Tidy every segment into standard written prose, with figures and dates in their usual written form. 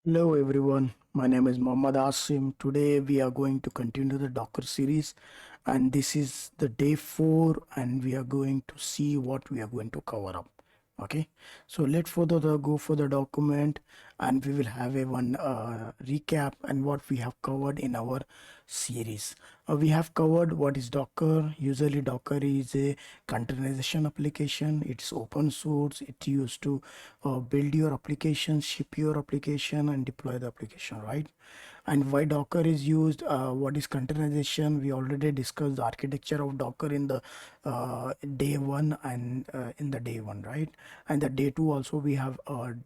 Hello everyone, my name is Muhammad Asim. Today we are going to continue the Docker series, and this is the day 4 and we are going to see what we are going to cover up. Okay, so let further go for the document, and we will have a one recap and what we have covered in our series. We have covered what is Docker. Usually Docker is a containerization application. It's open source. It used to build your application, ship your application, and deploy the application, right? And why Docker is used, what is containerization? We already discussed the architecture of Docker in the day 1 and in the day 1, right? And the day 2 also we have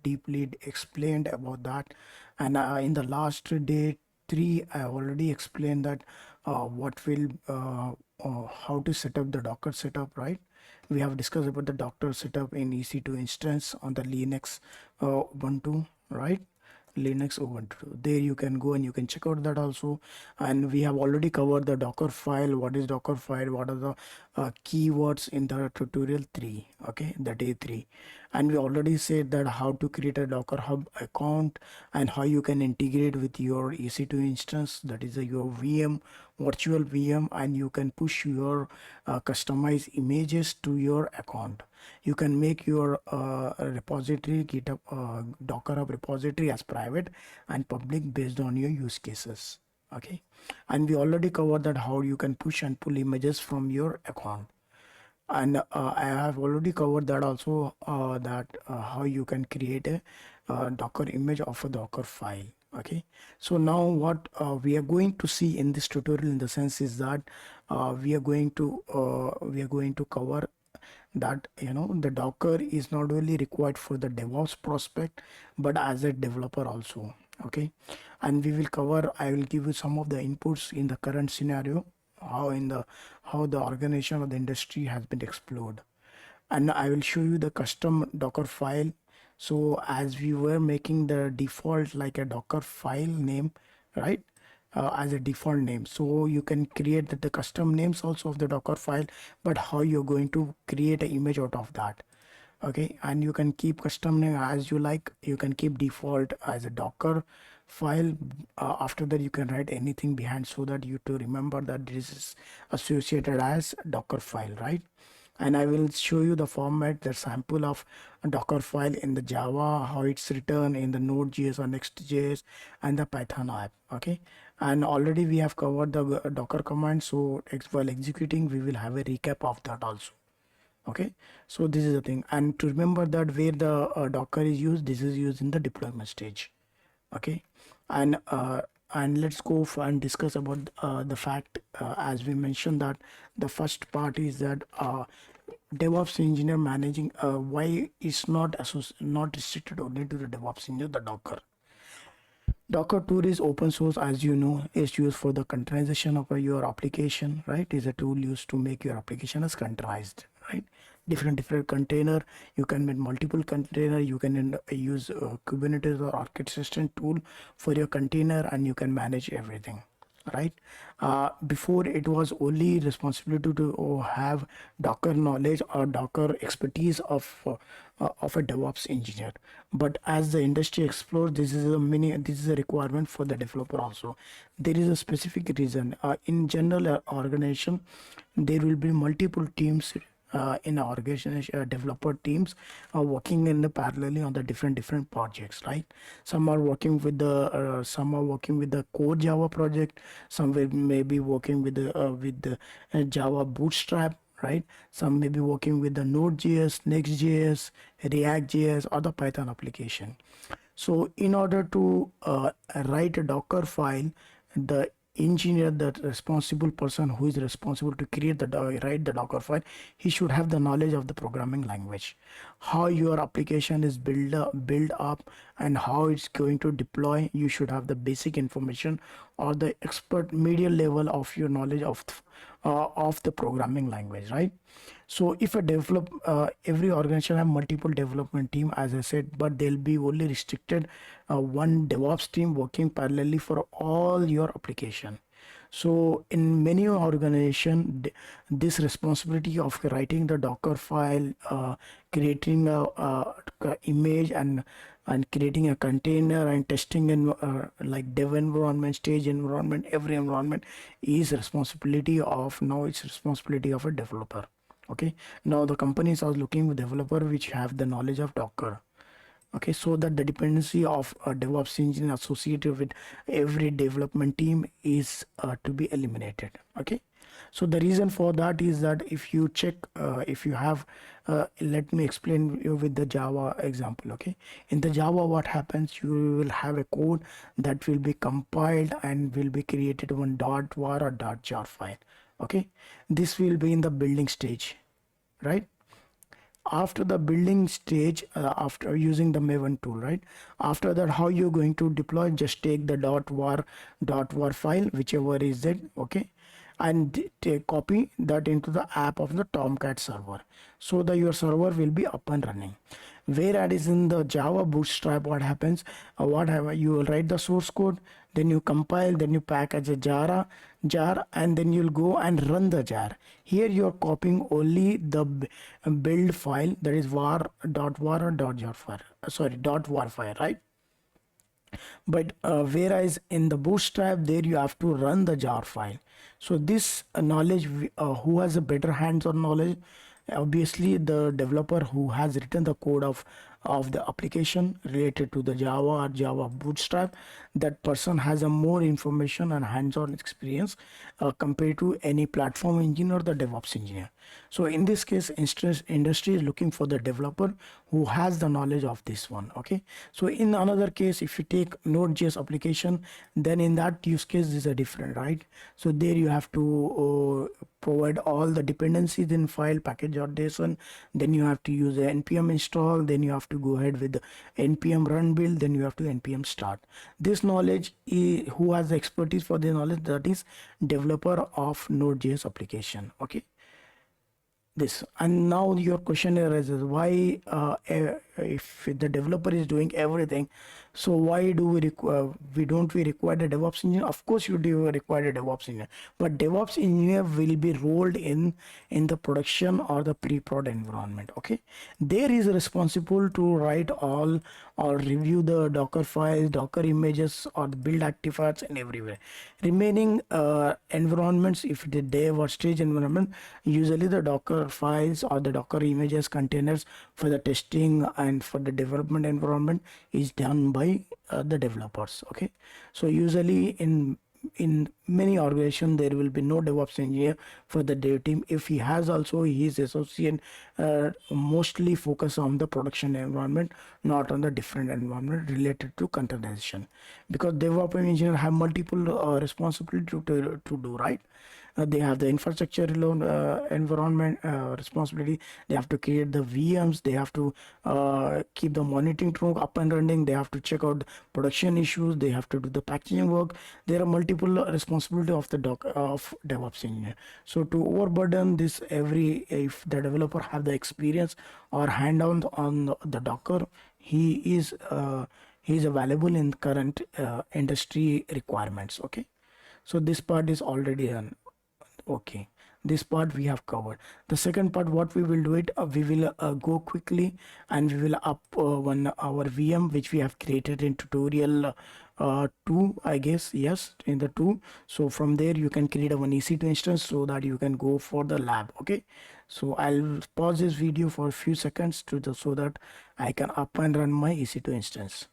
deeply explained about that. And in the last day 3 I already explained that what will how to set up the Docker setup, right? We have discussed about the Docker setup in EC2 instance on the Linux Ubuntu, right? Linux Ubuntu. There you can go and you can check out that also. And we have already covered the Dockerfile. What is Dockerfile? What are the keywords in the tutorial 3? Okay, the day 3. And we already said that how to create a Docker Hub account and how you can integrate with your EC2 instance. That is your VM, virtual VM, and you can push your customized images to your account. You can make your repository GitHub Docker Hub repository as private and public based on your use cases. Okay, and we already covered that how you can push and pull images from your account. And I have already covered that also, that how you can create a Docker image of a Docker file. Okay, so now what we are going to see in this tutorial in the sense is that we are going to cover that the Docker is not only required for the DevOps prospect but as a developer also. Okay, and we will cover, I will give you some of the inputs in the current scenario, how the organization of the industry has been explored, and I will show you the custom Docker file. So as we were making the default like a Docker file name, right? As a default name, so you can create the custom names also of the Docker file, but how you're going to create an image out of that. Okay, and you can keep custom name as you like. You can keep default as a Docker file. After that you can write anything behind so that you to remember that this is associated as Docker file, right? And I will show you the format, the sample of a Docker file in the Java, how it's written in the Node.js or Next.js and the Python app. Okay, and already we have covered the Docker command, so while executing we will have a recap of that also. Okay, so this is the thing, and to remember that where the Docker is used, this is used in the deployment stage. Okay, and let's go and discuss about the fact, as we mentioned that the first part is that DevOps engineer managing, why is not restricted only to the DevOps engineer, the Docker. Docker tool is open source, as you know. It's used for the containerization of your application, right? Is a tool used to make your application as containerized, right? Different container. You can make multiple container. You can use Kubernetes or orchestration tool for your container, and you can manage everything, right? Before it was only responsibility to have Docker knowledge or Docker expertise of a DevOps engineer, but as the industry explores, this is a requirement for the developer also. There is a specific reason, in general organization there will be multiple teams in our organization, developer teams are working in the parallelly on the different projects, right? Some are working with the core Java project, some will maybe working with the Java bootstrap, right? Some may be working with the Node.js, Next.js, React.js, or the Python application. So in order to write a Docker file, the engineer, the responsible person who is responsible to create write the Docker file, he should have the knowledge of the programming language, how your application is build up and how it's going to deploy. You should have the basic information or the expert medial level of your knowledge of the programming language, right? So if a every organization have multiple development team, as I said, but they'll be only restricted one DevOps team working parallelly for all your application. So in many organization, this responsibility of writing the Docker file, creating a image, and creating a container and testing in like dev environment, stage environment, every environment is responsibility of, now it's responsibility of a developer. Okay, now the companies are looking for developer which have the knowledge of Docker. Okay, so that the dependency of a DevOps engine associated with every development team is to be eliminated. Okay, so the reason for that is that if you check, if you have, let me explain you with the Java example. Okay, in the Java, what happens, you will have a code that will be compiled and will be created one .var or .jar file. Okay, this will be in the building stage, right? After the building stage, after using the Maven tool, right? After that, how you're going to deploy, just take the .var file, whichever is it. Okay, and take copy that into the app of the Tomcat server, so that your server will be up and running. Whereas in the Java Bootstrap, what happens, whatever you will write the source code, then you compile, then you package a jar, and then you'll go and run the jar. Here you are copying only the build file, that is var.var or .jar file, sorry, .var file, right? But whereas in the Bootstrap, there you have to run the jar file. So this knowledge, who has a better hands-on knowledge, obviously the developer who has written the code of the application related to the Java or Java Bootstrap, that person has a more information and hands-on experience compared to any platform engineer or the DevOps engineer. So in this case, industry is looking for the developer who has the knowledge of this one. Okay, so in another case, if you take Node.js application, then in that use case is a different, right? So there you have to provide all the dependencies in file package.json, then you have to use the npm install, then you have to go ahead with the npm run build, then you have to npm start. This knowledge who has the expertise for the knowledge, that is developer of Node.js application. Okay, this. And now your question arises, why if the developer is doing everything, so why do we don't we require a DevOps engineer? Of course you do require a DevOps engineer, but DevOps engineer will be rolled in the production or the pre-prod environment. Okay, there is responsible to write all or review the Docker files, Docker images, or the build artifacts and everywhere. Remaining environments, if the dev or stage environment, usually the Docker files or the Docker images, containers for the testing and for the development environment is done by the developers. Okay, so usually in many organizations there will be no DevOps engineer for the dev team. If he has, also he is associate, mostly focus on the production environment, not on the different environment related to containerization, because DevOps engineer have multiple responsibility to do, right? They have the infrastructure alone, environment responsibility. They have to create the VMs. They have to keep the monitoring tool up and running. They have to check out production issues. They have to do the packaging work. There are multiple responsibility of the of DevOps engineer. So to overburden this, if the developer have the experience or hand on the Docker, he is available in current industry requirements. Okay, so this part is already done. Okay, this part we have covered. The second part, what we will do it, we will go quickly and we will up one our VM which we have created in tutorial 2, I guess. Yes, in the 2. So from there you can create a one EC2 instance so that you can go for the lab. Okay, so I'll pause this video for a few seconds so that I can up and run my EC2 instance.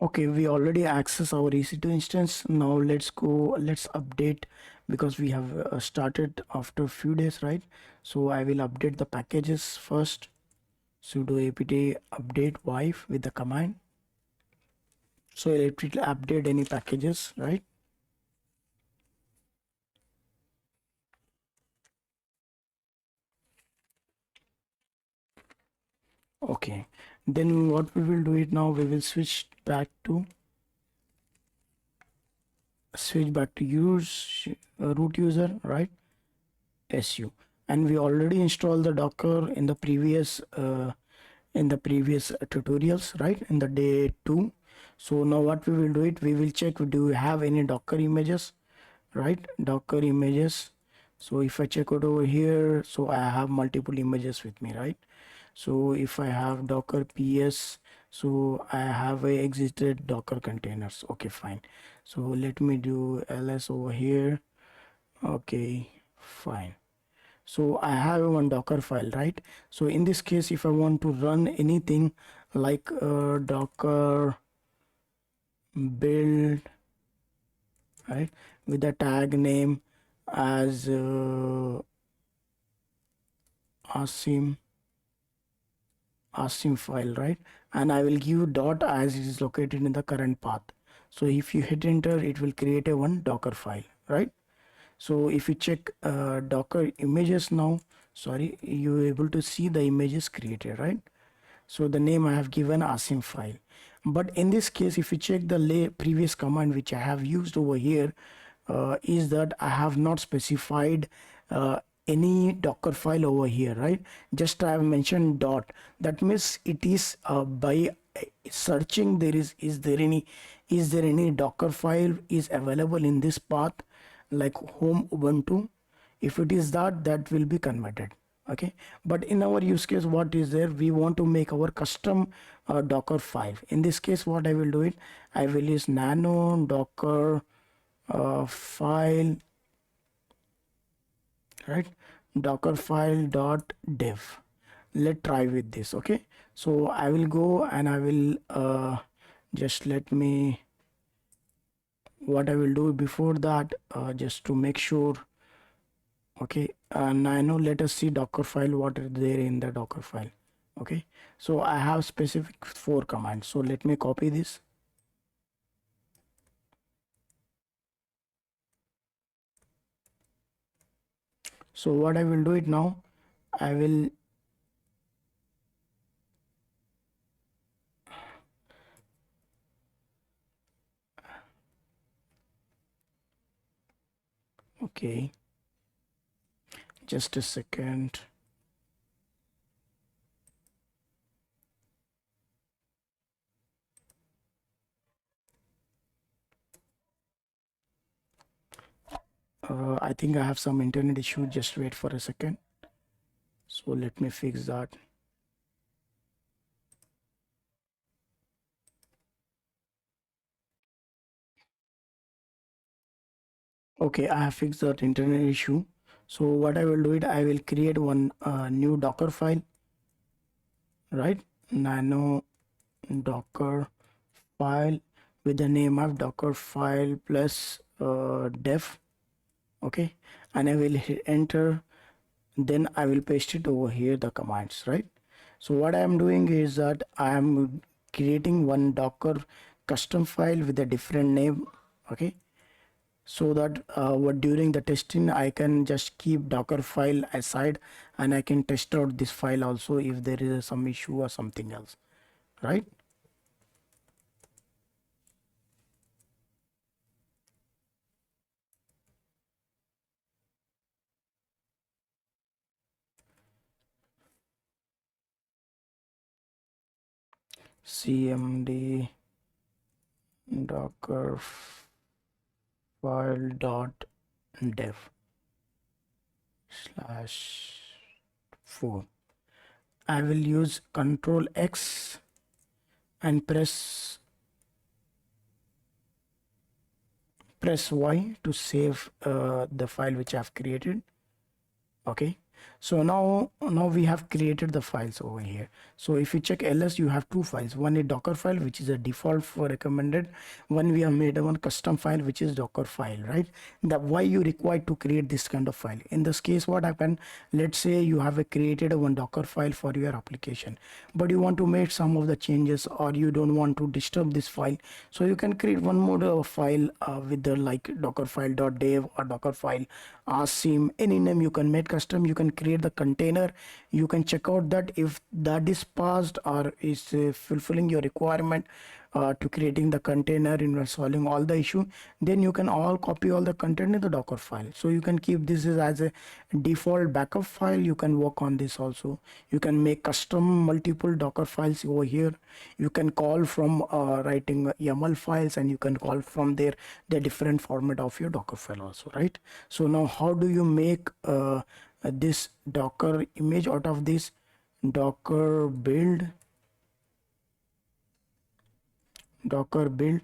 Okay, we already access our EC2 instance. Now let's update, because we have started after a few days, right? So I will update the packages first. Sudo apt update wife with the command. So it will update any packages, right? Okay, then what we will do it now, we will switch back to use root user, right? SU, and we already installed the Docker in the previous tutorials, right, in the day 2. So now what we will do it, we will check, do we have any Docker images. right? Docker images. So if I check out over here, so I have multiple images with me, right? So if I have docker ps, so I have a exited docker containers. Okay, fine. So let me do ls over here. Okay, fine. So I have one docker file, right? So in this case, if I want to run anything like docker build, right, with the tag name as asim file, right, and I will give dot as it is located in the current path. So if you hit enter, it will create a one docker file, right? So if you check docker images now, sorry, you able to see the images created, right? So the name I have given asim file. But in this case, if you check the previous command which I have used over here, is that I have not specified any docker file over here, right? Just I have mentioned dot. That means it is by searching there is there any docker file is available in this path like home ubuntu. If it is that, that will be converted. Okay, but in our use case, what is there, we want to make our custom docker file. In this case, what I will do it, I will use nano docker file, right? Dockerfile dot dev. Let's try with this. Okay, so I will go and I will just let me, what I will do before that, just to make sure. Okay, and I know, let us see Dockerfile, what is there in the Dockerfile. Okay, so I have specific 4 commands, so let me copy this. So what I will do it now, I will, okay, just a second. I think I have some internet issue, just wait for a second. So let me fix that. Okay, I have fixed that internet issue. So what I will do it, I will create one new Docker file, right? Nano Docker file with the name of Dockerfile plus def. Okay, and I will hit enter. Then I will paste it over here, the commands, right? So what I am doing is that I am creating one Docker custom file with a different name. Okay, so that what during the testing I can just keep docker file aside and I can test out this file also if there is some issue or something else, right? cmd docker file dot dev slash 4. I will use control X and press Y to save the file which I have created. Okay, so now we have created the files over here. So if you check ls, you have 2 files. One is docker file, which is a default for recommended. One we have made one custom file, which is docker file, right? The why you required to create this kind of file. In this case, what happened, let's say you have created one docker file for your application, but you want to make some of the changes or you don't want to disturb this file, so you can create one more file with the like dockerfile.dev or dockerfile asim, any name you can make custom. You can can create the container. You can check out that if that is passed or is fulfilling your requirement to creating the container and solving all the issue, then you can all copy all the content in the Docker file. So you can keep this as a default backup file. You can work on this also. You can make custom multiple Docker files over here. You can call from writing YAML files, and you can call from there the different format of your Docker file also, right? So now how do you make this Docker image out of this? Docker build -t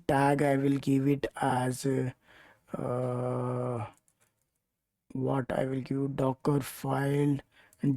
tag. I will give it as uh, what I will give Dockerfile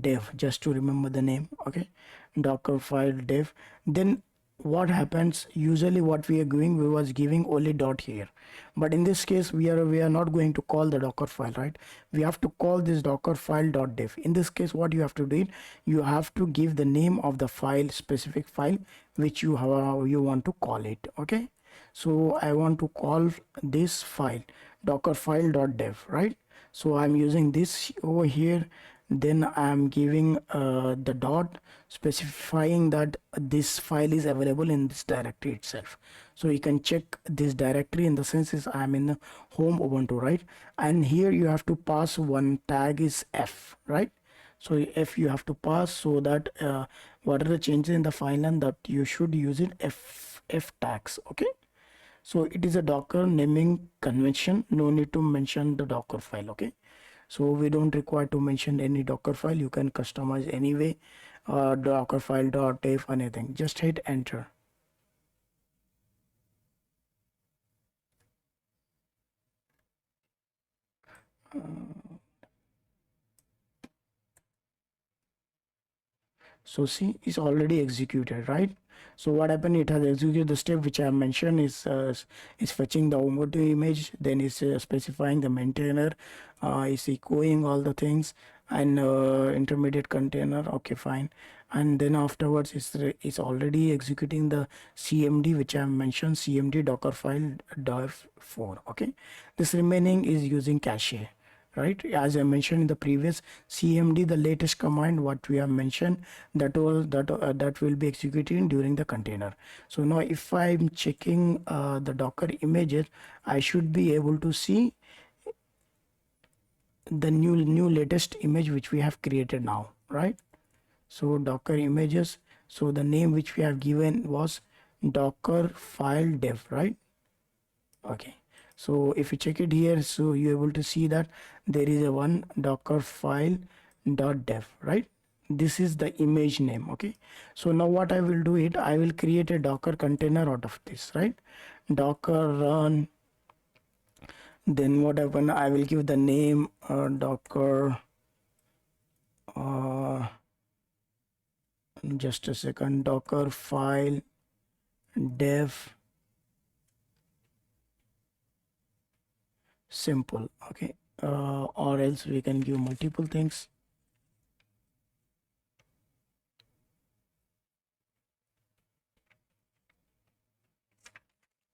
dev, just to remember the name. Okay, Dockerfile dev. Then what happens, usually what we are doing, we was giving only dot here, but in this case we are not going to call the Docker file, right? We have to call this Dockerfile dot dev. In this case, what you have to do, you have to give the name of the file, specific file which you have, you want to call it. Okay, so I want to call this file Dockerfile dot dev, right? So I'm using this over here. Then I'm giving the dot, specifying that this file is available in this directory itself. So you can check this directory, in the sense is I'm in the home Ubuntu, right? And here you have to pass one tag is f, right? So f you have to pass, so that what are the changes in the file, and that you should use it f tags. Okay, so it is a Docker naming convention. No need to mention the Docker file. Okay, so we don't require to mention any Docker file. You can customize anyway, Dockerfile dot dev, anything. Just hit enter. So see, it's already executed, right? So what happened, it has executed the step which I have mentioned, is fetching the Ubuntu image, then is specifying the maintainer, is echoing all the things, and intermediate container. Okay, fine. And then afterwards it's already executing the cmd which I have mentioned, cmd dockerfile Diff 4. Okay, this remaining is using cache, right? As I mentioned in the previous cmd, the latest command what we have mentioned, that will be executing during the container. So now if I'm checking the Docker images, I should be able to see the new latest image which we have created now, right? So Docker images, so the name which we have given was Dockerfile dev, right? Okay, so if you check it here, so you're able to see that there is a one Dockerfile dot dev, right? This is the image name. Okay, so now what I will do, I will create a Docker container out of this, right? Docker run, then what happen, I will give the name Docker, uh, just a second, Dockerfile dev simple. Okay, or else we can give multiple things.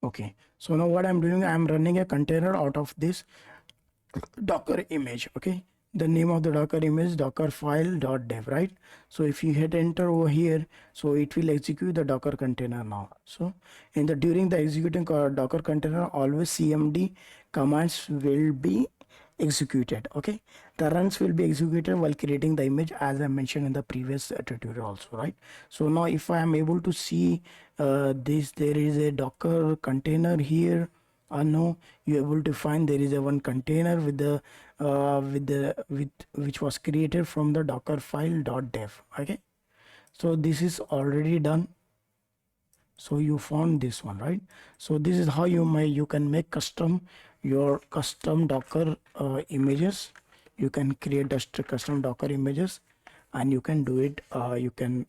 Okay, so now what I'm doing, I'm running a container out of this Docker image. Okay, the name of the Docker image Dockerfile dot dev, right? So if you hit enter over here, so it will execute the Docker container now. So in the during the executing Docker container, always cmd commands will be executed. Okay, the runs will be executed while creating the image, as I mentioned in the previous tutorial also, right? So now if I am able to see this, there is a Docker container here. No, you're able to find there is a one container with the with which was created from the Dockerfile dot dev. Okay, so this is already done. So you found this one, right? So this is how you can make your custom Docker images. You can create just custom Docker images, and you can do it. You can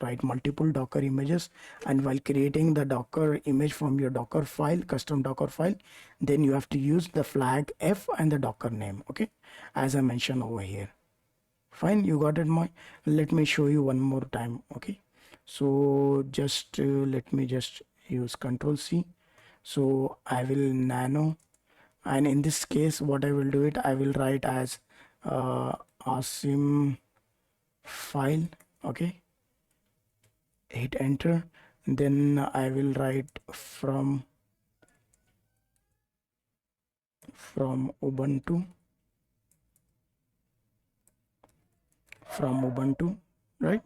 write multiple Docker images, and while creating the Docker image from your Docker file, custom Docker file, then you have to use the flag F and the Docker name. Okay, as I mentioned over here. Fine, you got it. Let me show you one more time. Okay, so just let me just use Control C. So I will nano, and in this case what I will do, I will write as uh, asim file. Okay, hit enter. Then I will write from Ubuntu, right?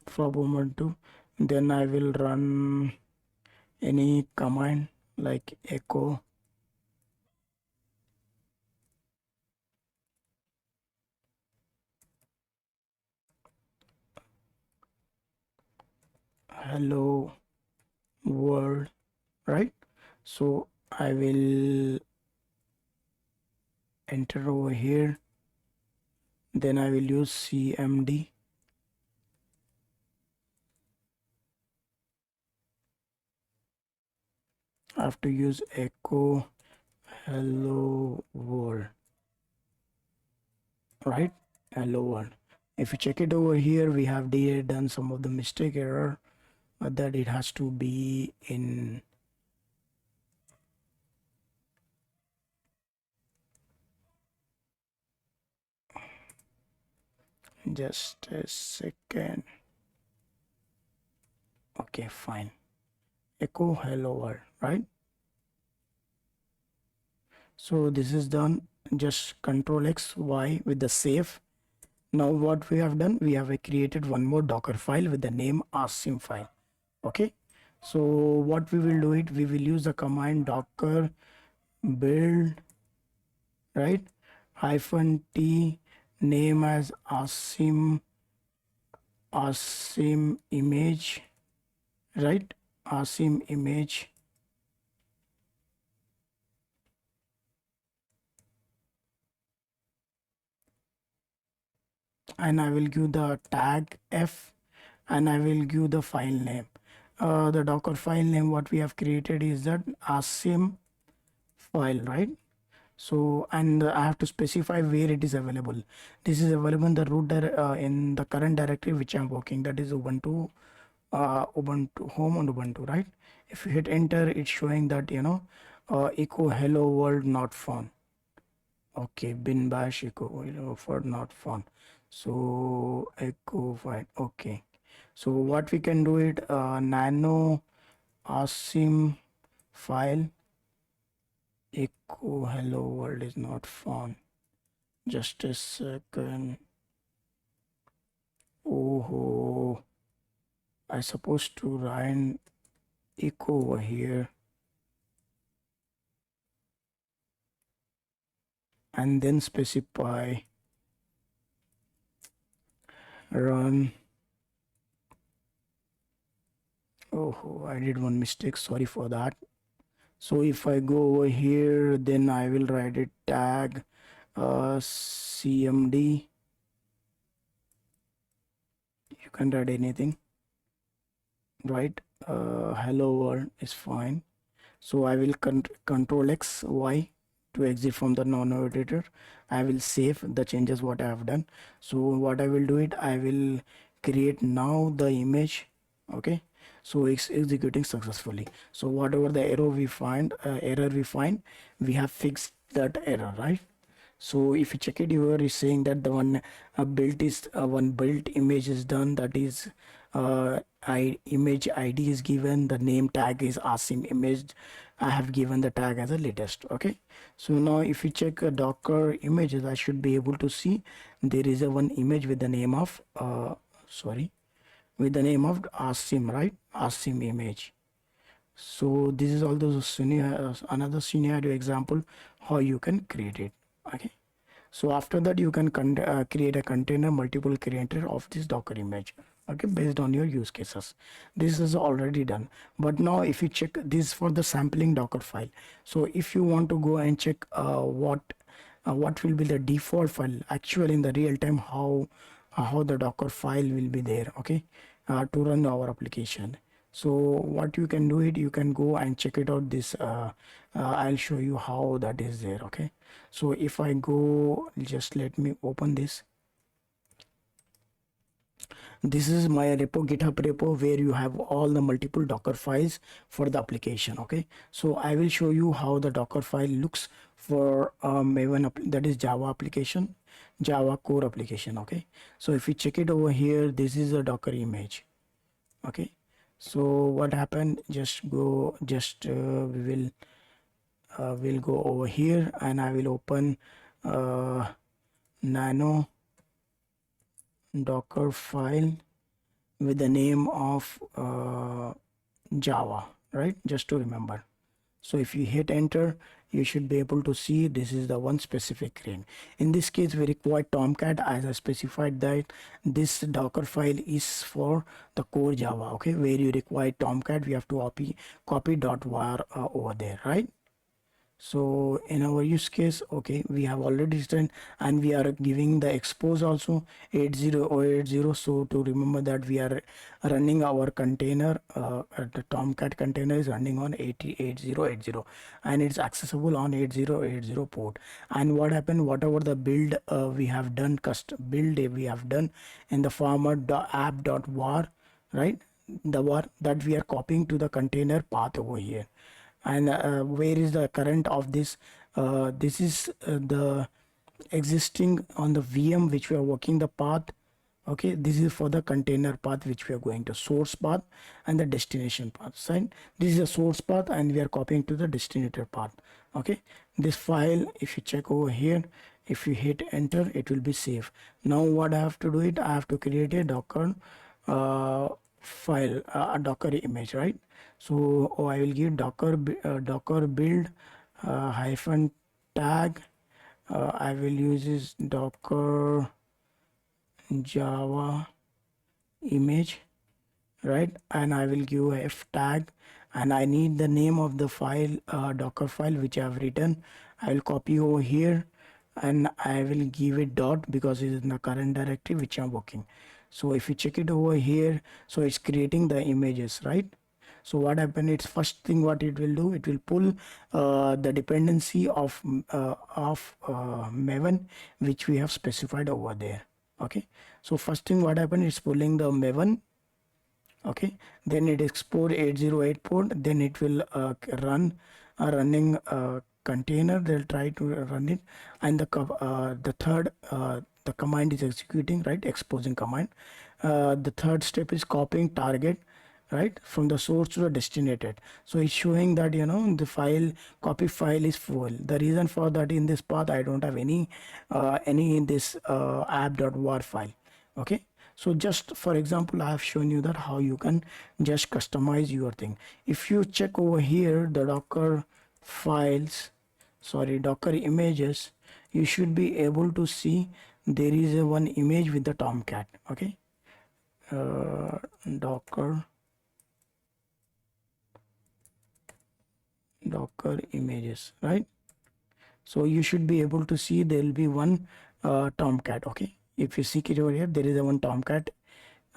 From Ubuntu. Then I will run any command like echo hello world, right? So I will enter over here. Then I will use cmd. I have to use echo hello world, right? Hello world. If you check it over here, we have done some of the mistake error, that it has to be in just a second. Okay, fine. Echo hello world, right? So this is done. Just control X Y with the save. Now what we have done, we have created one more Docker file with the name asim file. Okay, so what we will do it, we will use the command docker build, right, hyphen t, name as asim image, right, asim image, and I will give the tag f, and I will give the file name. The Docker file name what we have created is that asim file, right? So, and I have to specify where it is available. This is available in the in the current directory which I'm working, that is Ubuntu, Ubuntu home and Ubuntu, right? If you hit enter, it's showing that echo hello world not found. Okay, bin bash echo hello for not found. So echo file. Okay. So what we can do it, nano asim file echo hello world is not found. Just a second. Oh, I supposed to write echo over here and then specify run. Oh, I did one mistake. Sorry for that. So if I go over here, then I will write it tag cmd. You can write anything, right? Hello world is fine. So I will control X Y to exit from the nano editor. I will save the changes what I have done. So what I will do it, I will create now the image. Okay, so it's executing successfully. So whatever the error we find, we have fixed that error, right? So if you check it here, is saying that the one built image is done. That is, image ID is given. The name tag is asim image. I have given the tag as a latest. Okay. So now if you check Docker images, I should be able to see there is a one image with the name of with the name of asim, right? Asim image. So this is also another scenario example how you can create it. Okay. So after that, you can create a container, multiple creator of this Docker image, okay, based on your use cases. This is already done. But now if you check this for the sampling Docker file. So if you want to go and check what will be the default file, actually in the real time, how the Docker file will be there, okay, to run our application. So what you can do it, you can go and check it out. I'll show you how that is there. Okay, so if I go, just let me open this. This is my repo, GitHub repo, where you have all the multiple Docker files for the application. Okay, so I will show you how the Docker file looks for Maven that is Java application, Java core application. Okay, so if you check it over here, this is a Docker image. Okay, so what happened, just go, just we'll go over here and I will open nano Docker file with the name of Java, right? Just to remember. So if you hit enter, you should be able to see this is the one specific crane. In this case, we require Tomcat, as I specified that this Docker file is for the core Java. Okay, where you require Tomcat, we have to copy .var over there, right? So in our use case, okay, we have already done, and we are giving the expose also 80080. So to remember that we are running our container, the Tomcat container is running on 808080, and it's accessible on 8080 port. And what happened, whatever the build we have done, custom build we have done in the format app.var, right? The var that we are copying to the container path over here. And where is the current of this, this is the existing on the VM which we are working the path. Okay, this is for the container path which we are going to source path and the destination path side. This is a source path and we are copying to the destinator path. Okay, this file, if you check over here, if you hit enter, it will be saved. Now what I have to do, I have to create a Docker file, a Docker image, right? So I will give Docker build hyphen tag. I will use this Docker Java image, right? And I will give a f tag, and I need the name of the file, Docker file which I have written. I will copy over here and I will give it dot because it is in the current directory which I'm working. So if you check it over here, so it's creating the images, right? So what happened, it's first thing what it will do, it will pull the dependency of Maven which we have specified over there. Okay, so first thing what happened, it's pulling the Maven. Okay, then it export 808 port, then it will run a running container, they'll try to run it, and the third the command is executing, right? Exposing command. The third step is copying target, right, from the source to the destination. So it's showing that, you know, the file copy file is full. The reason for that, in this path I don't have any in this app.war file. Okay, so just for example, I have shown you that how you can just customize your thing. If you check over here the Docker files, sorry, Docker images, you should be able to see there is a one image with the Tomcat. Okay, Docker images, right? So you should be able to see there will be one Tomcat. Okay, if you see it over here, there is a one Tomcat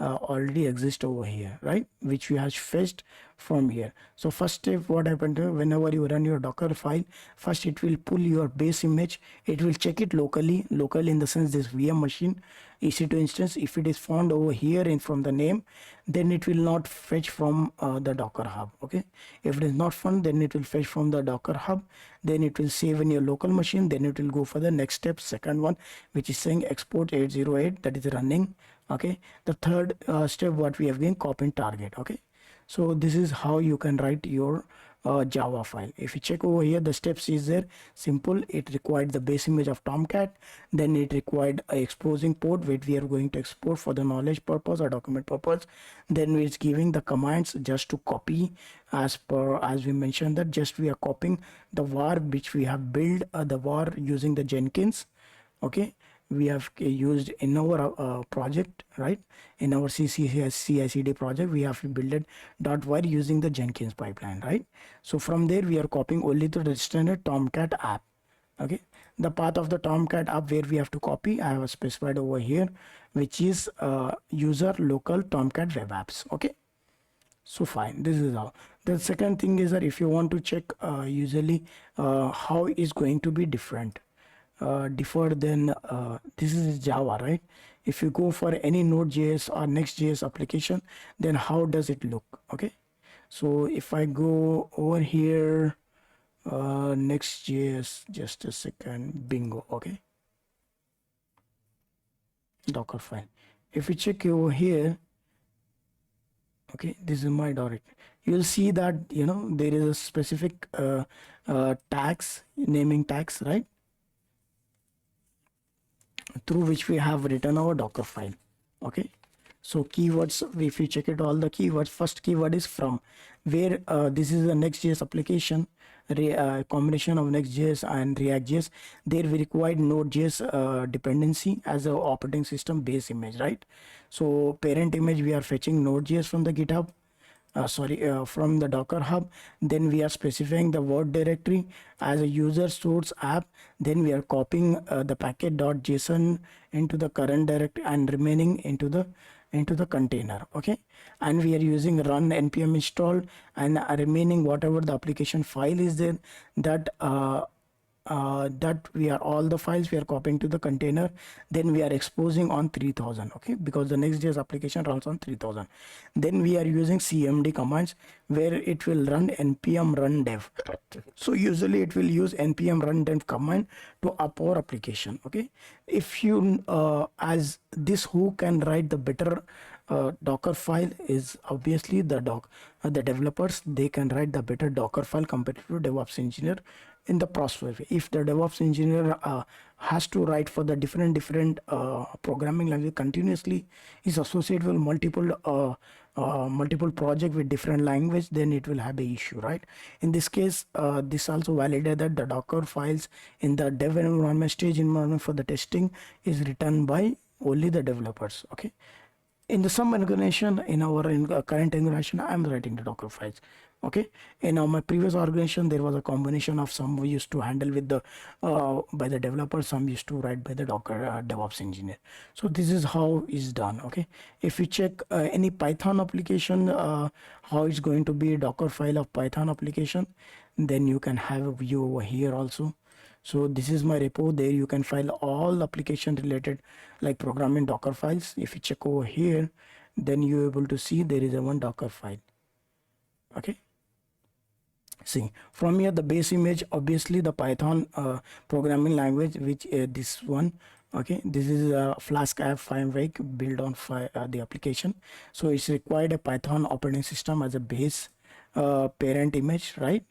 already exist over here, right, which we have fetched from here. So first step, what happened to, whenever you run your Docker file, first it will pull your base image, it will check it locally, local in the sense this VM machine EC2 instance. If it is found over here in from the name, then it will not fetch from the Docker hub. Okay, if it is not found, then it will fetch from the Docker hub, then it will save in your local machine, then it will go for the next step, second one, which is saying export 808, that is running. Okay, the third step what we have been copying target. Okay, so this is how you can write your Java file. If you check over here, the steps is there, simple. It required the base image of Tomcat, then it required a exposing port which we are going to export for the knowledge purpose or document purpose. Then it's giving the commands just to copy, as we mentioned that just we are copying the var which we have built, the var using the Jenkins. Okay, we have used in our project, right? In our CI/CD project, we have built it .var using the Jenkins pipeline, right? So from there, we are copying only to the standard Tomcat app. Okay, the path of the Tomcat app where we have to copy, I have specified over here, which is user local Tomcat web apps. Okay, so fine, this is how. The second thing is that if you want to check usually how is going to be different, differ than this is Java, right? If you go for any Node.js or Next.js application, then how does it look? Okay, so if I go over here, Next.js, just a second, bingo. Okay, Dockerfile. If you check over here, okay, this is my directory. You'll see that there is a specific tags, naming tags, right, through which we have written our Docker file. Okay, so keywords, if you check it, all the keywords, first keyword is from, where this is a Next.js application, combination of Next.js and React.js. There we required Node.js dependency as a operating system base image, right? So parent image, we are fetching Node.js from the GitHub, from the Docker Hub. Then we are specifying the word directory as a user source app. Then we are copying the packet.json into the current directory and remaining into the container. Okay, and we are using run npm install, and remaining whatever the application file is there, that we are all the files we are copying to the container. Then we are exposing on 3000. Okay, because the Next.js application runs on 3000. Then we are using cmd commands, where it will run npm run dev. So usually it will use npm run dev command to up our application. Okay, if you as this, who can write the better Docker file is obviously the developers. They can write the better Docker file compared to DevOps engineer in the process way. If the DevOps engineer has to write for the different programming language continuously, is associated with multiple project with different language, then it will have a issue, right? In this case, this also validated that the Docker files in the dev environment, stage environment for the testing, is written by only the developers. Okay, in the some organization, in our current organization, I'm writing the Docker files. Okay, in my previous organization, there was a combination of some we used to handle with the by the developers, some used to write by the Docker DevOps engineer. So this is how it's done. Okay, if you check any Python application, how it's going to be a Docker file of Python application, then you can have a view over here also. So this is my repo. There you can file all application related like programming Docker files. If you check over here, then you're able to see there is a one Docker file. Okay, see from here the base image, obviously the Python programming language, which this one. Okay, this is a Flask app framework built on the application. So it's required a Python operating system as a base parent image, right?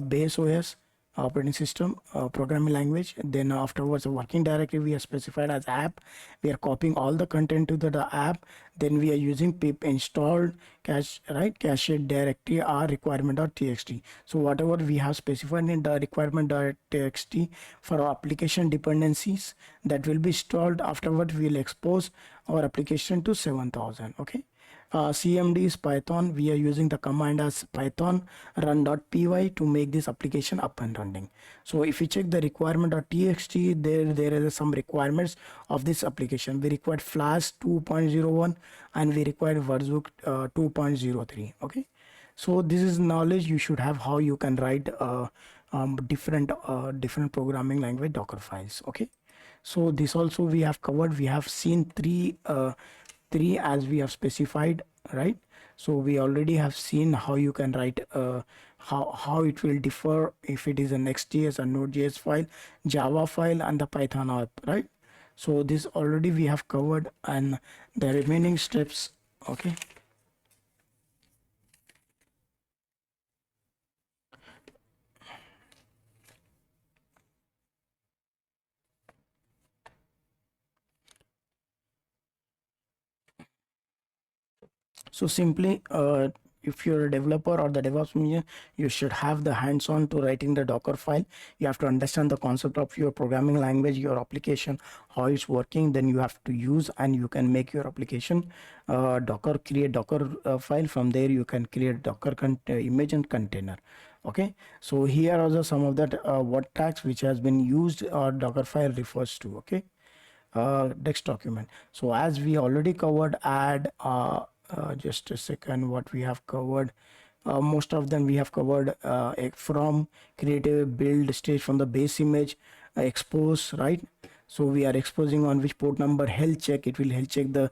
Base OS operating system programming language. Then afterwards a working directory we are specified as app. We are copying all the content to the app. Then we are using pip installed cache, right, cache directory r requirement.txt. So whatever we have specified in the requirement.txt for our application dependencies, that will be installed. Afterward we will expose our application to 7000. Okay, cmd is Python. We are using the command as python run.py to make this application up and running. So if you check the requirement.txt, there is some requirements of this application. We required Flask 2.01 and we required Verzook 2.03. Okay, so this is knowledge you should have how you can write different programming language Docker files. Okay, so this also we have covered. We have seen three as we have specified, right? So we already have seen how you can write how it will differ if it is a Next.js or Node.js file, Java file, and the Python app, right? So this already we have covered, and the remaining steps. Okay, so simply, if you're a developer or the DevOps engineer, you should have the hands-on to writing the Docker file. You have to understand the concept of your programming language, your application, how it's working. Then you have to use, and you can make your application Docker, create Docker file. From there, you can create Docker image and container. Okay, so here are some of that what tags which has been used or Docker file refers to. Okay, text document. So as we already covered, add just a second, what we have covered, most of them we have covered, from create a build stage from the base image, expose, right? So we are exposing on which port number. Health check, it will health check the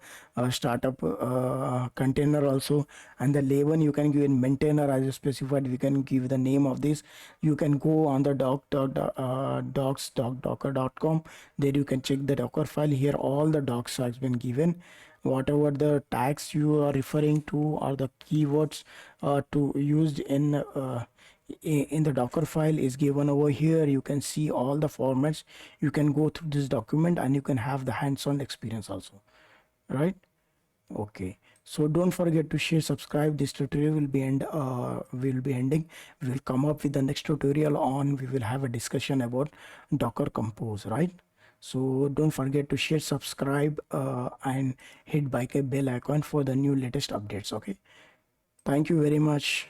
startup container also. And the label you can give in maintainer as you specified, we can give the name of this. You can go on the docs.docker.com. There you can check the Docker file. Here all the docs has been given, whatever the tags you are referring to or the keywords to used in the Docker file is given over here. You can see all the formats. You can go through this document and you can have the hands-on experience also, right? Okay, so don't forget to share, subscribe. This tutorial will be ending. We will come up with the next tutorial on, we will have a discussion about Docker Compose, right? So don't forget to share, subscribe, and hit by a bell icon for the new latest updates. Okay, thank you very much.